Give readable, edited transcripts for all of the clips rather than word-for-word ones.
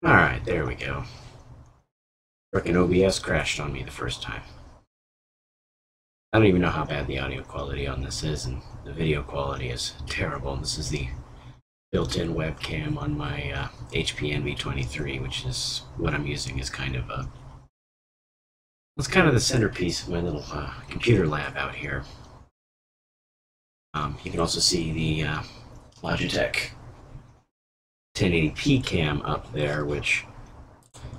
Alright, there we go. Frickin' OBS crashed on me the first time. I don't even know how bad the audio quality on this is, and the video quality is terrible. This is the built-in webcam on my HP NV23, which is what I'm using as kind of a... It's kind of the centerpiece of my little computer lab out here. You can also see the Logitech 1080p cam up there, which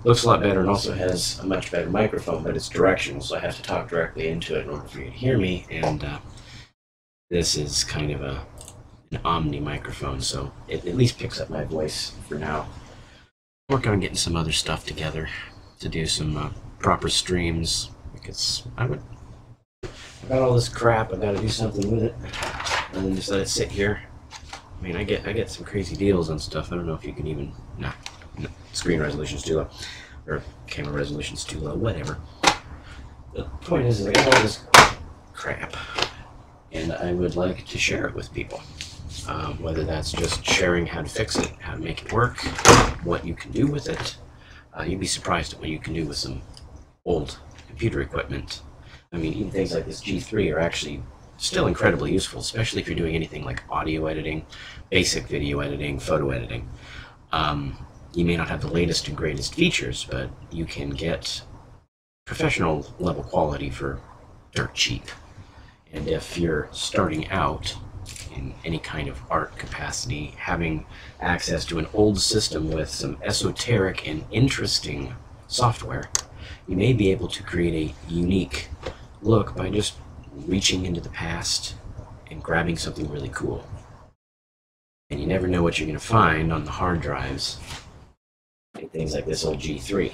looks a lot better and also has a much better microphone, but it's directional, so I have to talk directly into it in order for you to hear me, and this is kind of an Omni microphone, so it at least picks up my voice for now. I'm working on getting some other stuff together to do some proper streams, because I got all this crap, I've got to do something with it, and then just let it sit here. I mean, I get some crazy deals on stuff. I don't know if you can even... No, screen resolution's too low. Or camera resolution's too low, whatever. The point is I got all this crap, and I would like to share it with people. Whether that's just sharing how to fix it, how to make it work, what you can do with it. You'd be surprised at what you can do with some old computer equipment. I mean, even things like this G3 are actually still incredibly useful, especially if you're doing anything like audio editing, basic video editing, photo editing. You may not have the latest and greatest features, but you can get professional level quality for dirt cheap. And if you're starting out in any kind of art capacity, having access to an old system with some esoteric and interesting software, you may be able to create a unique look by just reaching into the past and grabbing something really cool. And you never know what you're going to find on the hard drives, like things like this old G3.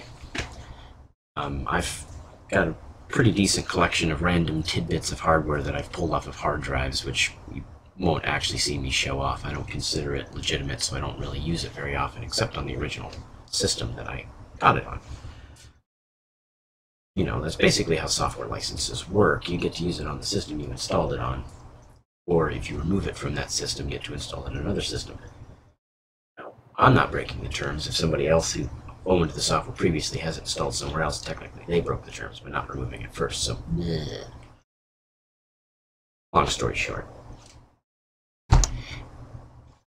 I've got a pretty decent collection of random tidbits of hardware that I've pulled off of hard drives, which you won't actually see me show off. I don't consider it legitimate, so I don't really use it very often, except on the original system that I got it on. You know, that's basically how software licenses work. You get to use it on the system you installed it on, or if you remove it from that system, you get to install it in another system. Now, I'm not breaking the terms. If somebody else who owned the software previously has it installed somewhere else, technically they broke the terms by not removing it first, so long story short,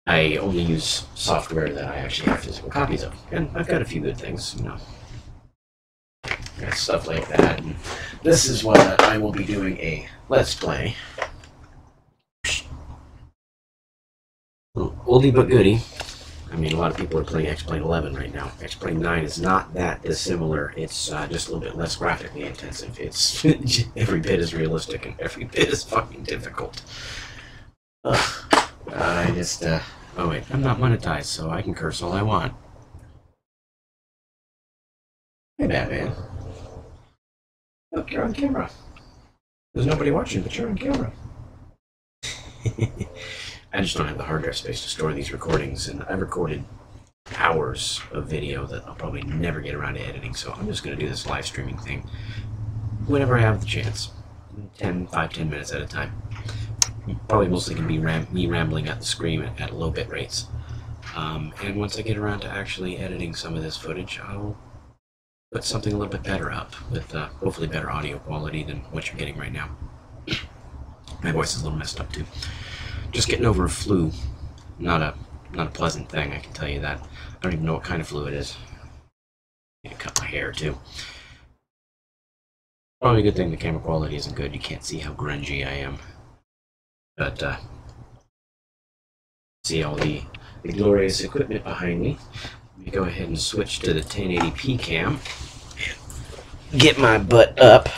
I only use software that I actually have physical copies of, and I've got a few good things, you know. Stuff like that. And this is what I will be doing a Let's Play. Oldie but goodie. I mean, a lot of people are playing X-Plane 11 right now. X-Plane 9 is not that dissimilar. It's just a little bit less graphically intensive. It's every bit as realistic and every bit as fucking difficult. I just, oh wait, I'm not monetized, so I can curse all I want. Hey, Batman. Look, you're on camera. There's nobody watching, but you're on camera. I just don't have the hard drive space to store these recordings, and I've recorded hours of video that I'll probably never get around to editing, so I'm just going to do this live streaming thing whenever I have the chance. 5-10 minutes at a time. Probably mostly going to be me rambling at the screen at low bit rates. And once I get around to actually editing some of this footage, I'll put something a little bit better up with hopefully better audio quality than what you're getting right now. My voice is a little messed up too. Just getting over a flu. Not a pleasant thing, I can tell you that. I don't even know what kind of flu it is. I need to cut my hair too. Probably a good thing the camera quality isn't good. You can't see how grungy I am. But see all the glorious equipment behind me. Let me go ahead and switch to the 1080p cam. Get my butt up.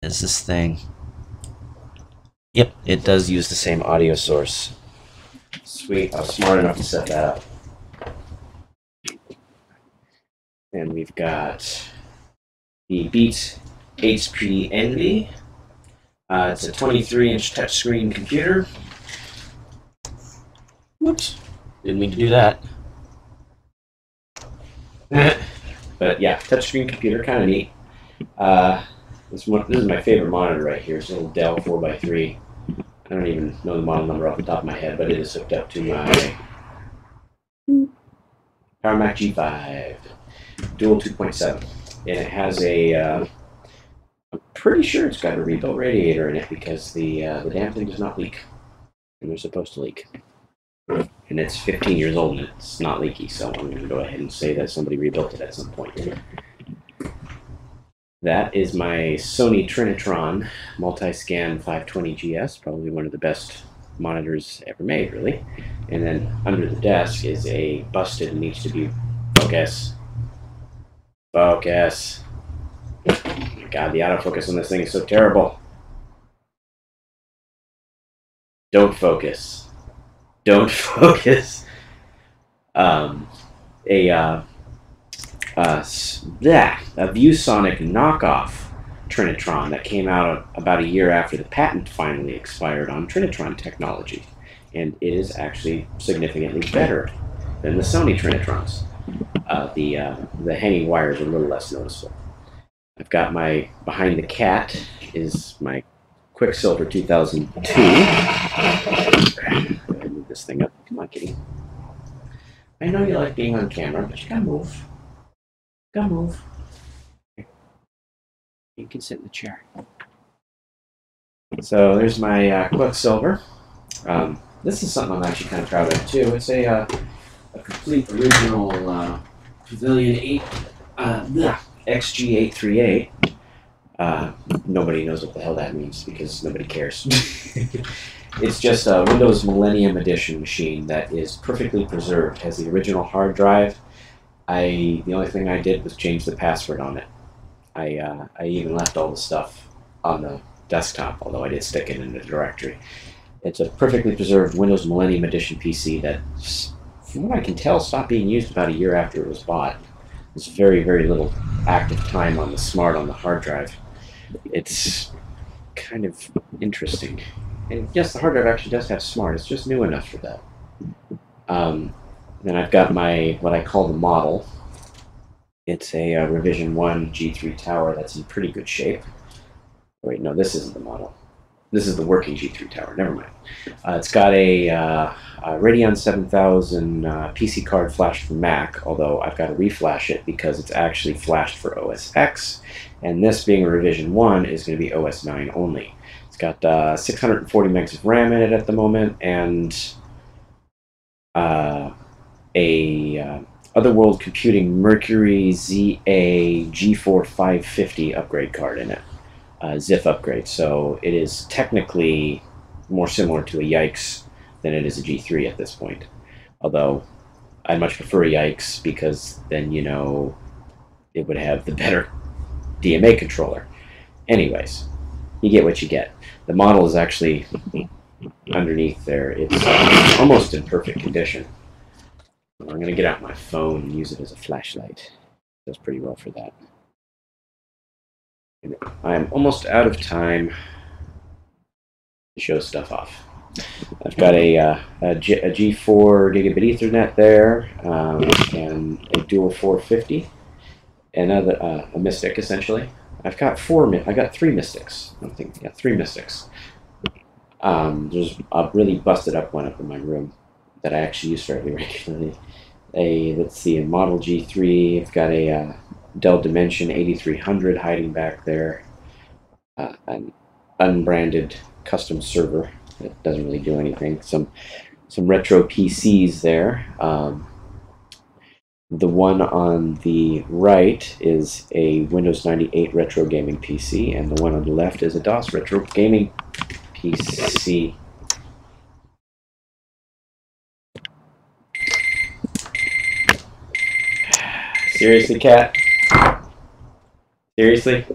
Is this thing? Yep, it does use the same audio source. Sweet, I was smart enough to set that up. And we've got the Beats HP Envy. It's a 23-inch touchscreen computer. Whoops, didn't mean to do that. But yeah, touchscreen computer, kind of neat. This is my favorite monitor right here. It's a little Dell 4x3. I don't even know the model number off the top of my head, but it is hooked up to my PowerMac G5, dual 2.7, and it has a. I'm pretty sure it's got a rebuilt radiator in it because the damn thing does not leak, and they're supposed to leak. And it's 15 years old and it's not leaky, so I'm going to go ahead and say that somebody rebuilt it at some point. That is my Sony Trinitron Multi-Scan 520GS, probably one of the best monitors ever made, really. And then under the desk is a busted, needs to be focus. Focus. God, the autofocus on this thing is so terrible. Don't focus. Don't focus. A ViewSonic knockoff Trinitron that came out about a year after the patent finally expired on Trinitron technology, and it is actually significantly better than the Sony Trinitrons. The hanging wires are a little less noticeable. I've got my behind the cat is my Quicksilver 2002. Move this thing up. Come on, kitty. I know you like being on camera, but you gotta move. Gotta move. You can sit in the chair. So there's my Quicksilver. This is something I'm actually kind of proud of too. It's a complete original Pavilion 8 XG838. Nobody knows what the hell that means because nobody cares. It's just a Windows Millennium Edition machine that is perfectly preserved. Has the original hard drive. The only thing I did was change the password on it. I even left all the stuff on the desktop, although I did stick it in the directory. It's a perfectly preserved Windows Millennium Edition PC that, from what I can tell, stopped being used about a year after it was bought. There's very, very little active time on the Smart on the hard drive. It's kind of interesting. And yes, the hard drive actually does have Smart. It's just new enough for that. Then I've got my, what I call the model. It's a Revision 1 G3 tower that's in pretty good shape. Wait, no, this isn't the model. This is the working G3 tower. Never mind. It's got a Radeon 7000 PC card flashed for Mac, although I've got to reflash it because it's actually flashed for OS X, and this being a Revision 1 is going to be OS 9 only. It's got 640 megs of RAM in it at the moment, and Otherworld Computing Mercury ZA G4 550 upgrade card in it. ZIF upgrade, so it is technically more similar to a Yikes than it is a G3 at this point. Although I much prefer a Yikes because then, you know, it would have the better DMA controller. Anyways, you get what you get. The model is actually underneath there. It's almost in perfect condition. I'm going to get out my phone and use it as a flashlight. It does pretty well for that. I'm almost out of time to show stuff off. I've got a G4 gigabit Ethernet there, and a dual 450, and a Mystic essentially. I've got three Mystics. I think I got three Mystics. There's a really busted up one up in my room that I actually use fairly regularly. Let's see, a Model G3. I've got a Dell Dimension 8300 hiding back there. An unbranded custom server that doesn't really do anything. Some retro PCs there. The one on the right is a Windows 98 retro gaming PC, and the one on the left is a DOS retro gaming PC. Seriously, cat? Seriously?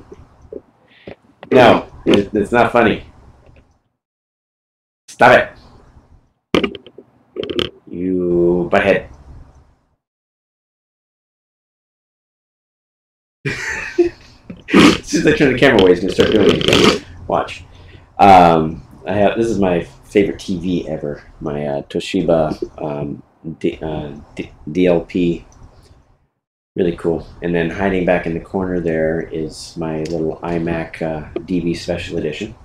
No, it's not funny. Stop it. You butthead. As soon as I turn the camera away, he's gonna start doing it again. Watch. This is my favorite TV ever. My Toshiba DLP. Really cool. And then hiding back in the corner there is my little iMac DB Special Edition.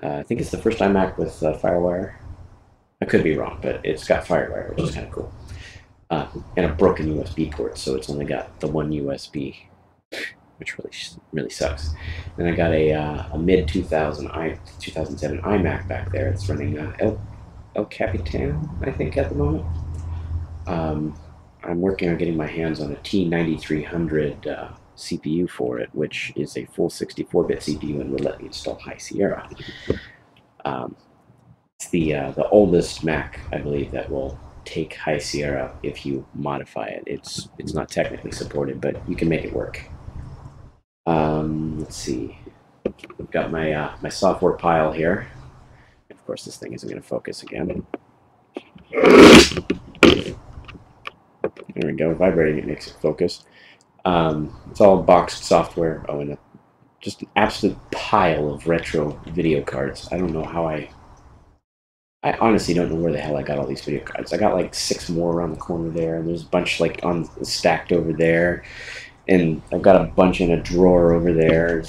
I think it's the first iMac with FireWire. I could be wrong, but it's got FireWire, which is kind of cool. and a broken USB port, so it's only got the one USB, which really sucks. Then I got a mid 2007 iMac back there. It's running El Capitan, I think, at the moment. I'm working on getting my hands on a T9300 CPU for it, which is a full 64-bit CPU and will let me install High Sierra. It's the oldest Mac, I believe, that will take High Sierra if you modify it. It's not technically supported, but you can make it work. Let's see. I've got my my software pile here. Of course, this thing isn't going to focus again. There we go. Vibrating it makes it focus. It's all boxed software. Oh, and just an absolute pile of retro video cards. I don't know how I honestly don't know where the hell I got all these video cards. I got like 6 more around the corner there, and there's a bunch like stacked over there, and I've got a bunch in a drawer over there.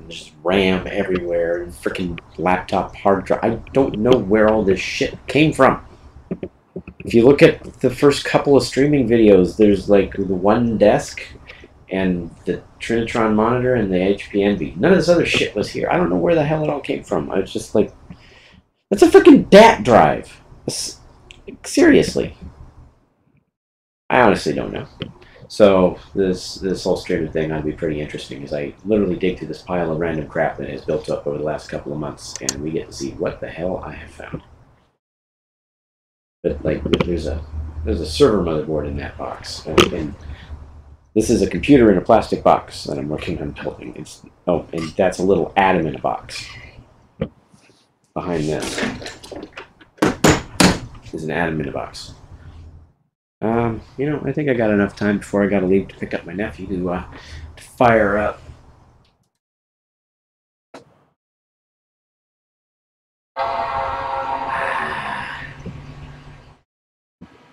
There's RAM everywhere, and freaking laptop hard drive. I don't know where all this shit came from. If you look at the first couple of streaming videos, there's like the one desk and the Trinitron monitor and the HP Envy. None of this other shit was here. I don't know where the hell it all came from. I was just like, that's a freaking DAT drive. Seriously. I honestly don't know. So this whole streaming thing ought to be pretty interesting, as I literally dig through this pile of random crap that has built up over the last couple of months, and we get to see what the hell I have found. But like, there's a server motherboard in that box, and this is a computer in a plastic box that I'm working on building. Oh, and that's a little atom in a box. Behind this is an atom in a box. You know, I think I got enough time before I got to leave to pick up my nephew to fire up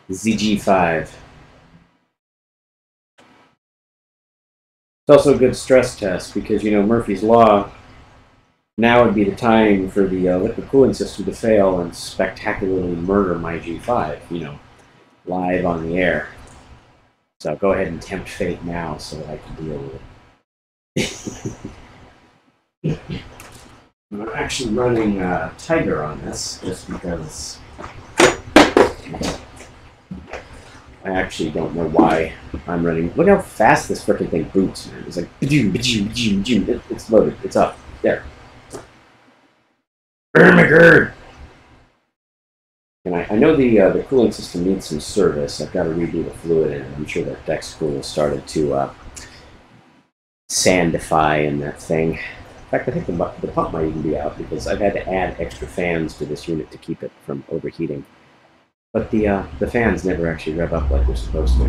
the ZG5. It's also a good stress test because, you know, Murphy's Law, now would be the time for the liquid cooling system to fail and spectacularly murder my G5, you know, live on the air. So go ahead and tempt fate now so that I can deal with it. I'm actually running Tiger on this just because I actually don't know why I'm running. Look how fast this frickin' thing boots, man. It's like, it's loaded. It's up. There. And I know the cooling system needs some service. I've got to redo the fluid, and I'm sure that DexCool has started to sandify in that thing. In fact, I think the pump might even be out because I've had to add extra fans to this unit to keep it from overheating. But the fans never actually rev up like they're supposed to.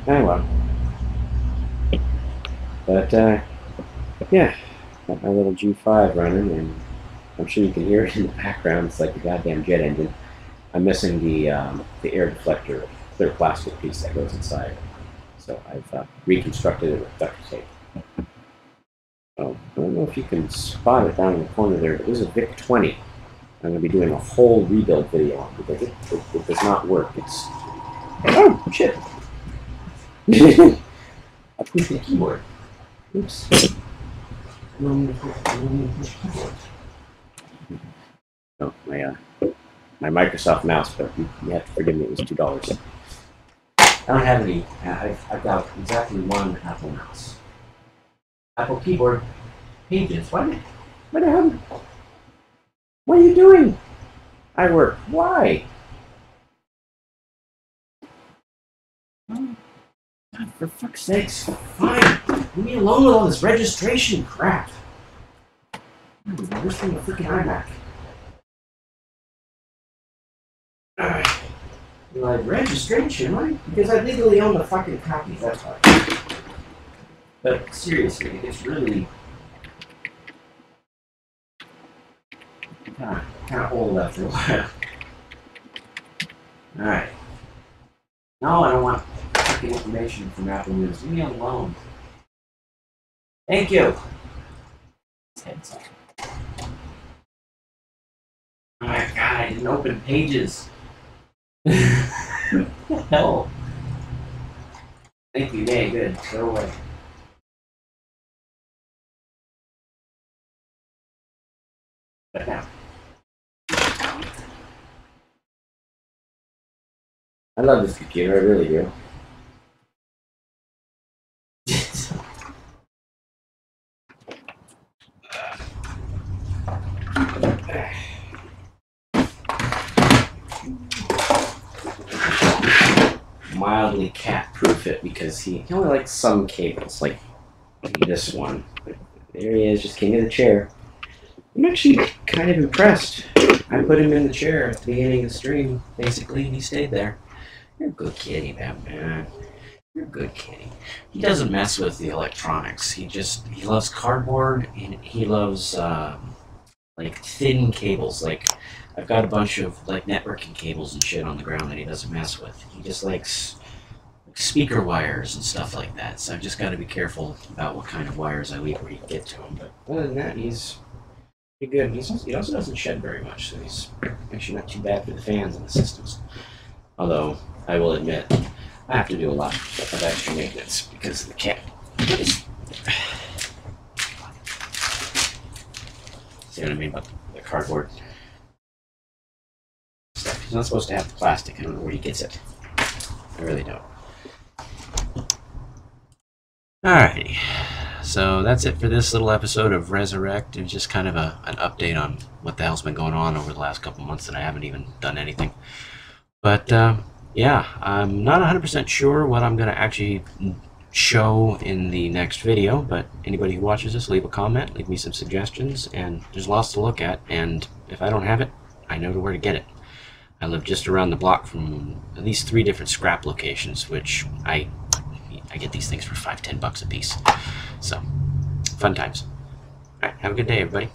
Oh well. But yeah, got my little G5 running, and I'm sure you can hear it in the background. It's like the goddamn jet engine. I'm missing the air deflector, clear plastic piece that goes inside. So I've reconstructed it with duct tape. Oh, I don't know if you can spot it down in the corner there. It was a VIC-20. I'm going to be doing a whole rebuild video on it because it does not work. It's... Oh, shit! I pushed the keyboard. Oops. Oh, my Microsoft mouse, but you have to forgive me, it was $2. I don't have any. I've got exactly one Apple mouse. Apple keyboard. Pages. What the hell? What are you doing? I work. Why? Oh, God, for fuck's sakes. Fine. Leave me alone with all this registration crap. Where's the freaking iMac? Alright. Like, registration, right? Because I legally own the fucking copies, that's why. But seriously, it's really kind of old after a while. Alright. No, I don't want fucking information from Apple News. Leave me alone. Thank you. Oh my God, I didn't open Pages. What the hell? Thank you. Yay, good. Go away. But now. I love this computer, I really do. Mildly cat-proof it because he only likes some cables, like this one. There he is, just king of the chair. I'm actually kind of impressed. I put him in the chair at the beginning of the stream, basically, and he stayed there. You're a good kitty, man. You're a good kitty. He doesn't mess with the electronics. He loves cardboard, and he loves like thin cables. Like I've got a bunch of like networking cables and shit on the ground that he doesn't mess with. He just likes speaker wires and stuff like that. So I've just got to be careful about what kind of wires I leave where he can get to him. But other than that, he's pretty good. He also doesn't shed very much, so he's actually not too bad for the fans and the systems. Although I will admit, I have to do a lot of extra maintenance because of the cat. See what I mean about the cardboard stuff? He's not supposed to have the plastic. I don't know where he gets it. I really don't. Alrighty. So that's it for this little episode of Rez-a-Reck. It was just kind of an update on what the hell's been going on over the last couple months that I haven't even done anything. But yeah, I'm not 100% sure what I'm going to actually show in the next video, but anybody who watches this, leave a comment, leave me some suggestions, and there's lots to look at, and if I don't have it, I know where to get it. I live just around the block from at least 3 different scrap locations, which I get these things for $5-10 a piece. So, fun times. Alright, have a good day, everybody.